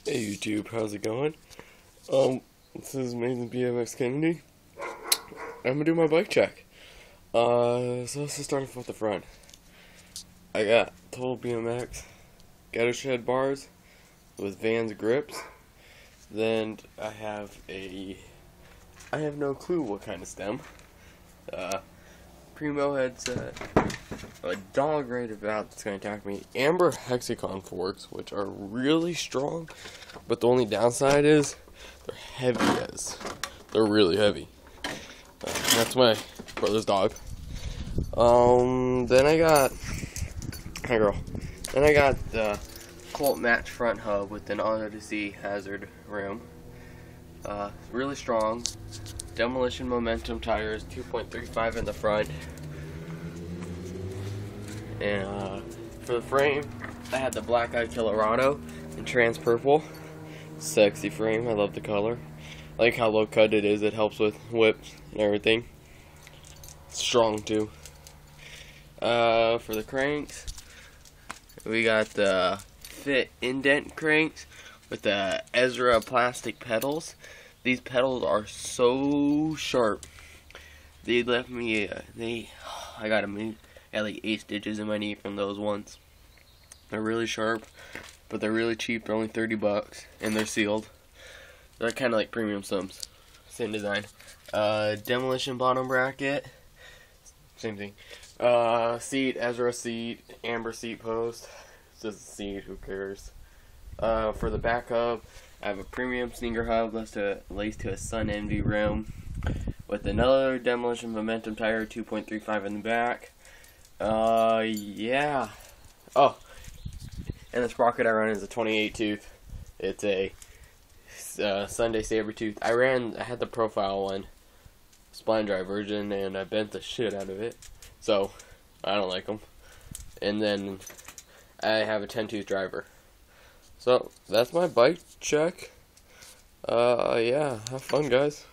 Hey YouTube, how's it going? This is Amazing BMX Kennedy. I'm gonna do my bike check. So let's just start off with the front. I got Total BMX Ghetto Shed bars with Vans grips. Then I have no clue what kind of stem. Primo headset. A dog right about that's gonna attack me. Amber Hexacon forks, which are really strong, but the only downside is they're heavy they're really heavy. That's my brother's dog. Then I got hi girl. Then I got the Colt Match front hub with an Odyssey Hazard rim. Really strong. Demolition Momentum tires, 2.35 in the front. And for the frame, I had the Black Eye Colorado in trans purple. Sexy frame, I love the color. I like how low cut it is, it helps with whips and everything. Strong too. For the cranks, we got the Fit Indent cranks with the Ezra plastic pedals. These pedals are so sharp. They left me, I got them at like 8 stitches in my knee from those ones. They're really sharp, but they're really cheap. They're only $30, and they're sealed. They're kind of like premium sums. Same design. Demolition bottom bracket. Same thing. Seat, Ezra seat, Amber seat post. It's just a seat, who cares? For the back hub, I have a premium sneaker hub laced to a Sun Envy rim with another Demolition Momentum tire, 2.35 in the back. Yeah. Oh, and the sprocket I run is a 28 tooth. It's a Sunday Saber tooth. I had the profile one, spline drive version, and I bent the shit out of it. So, I don't like them. And then I have a 10 tooth driver. So, that's my bike check. Yeah, have fun, guys.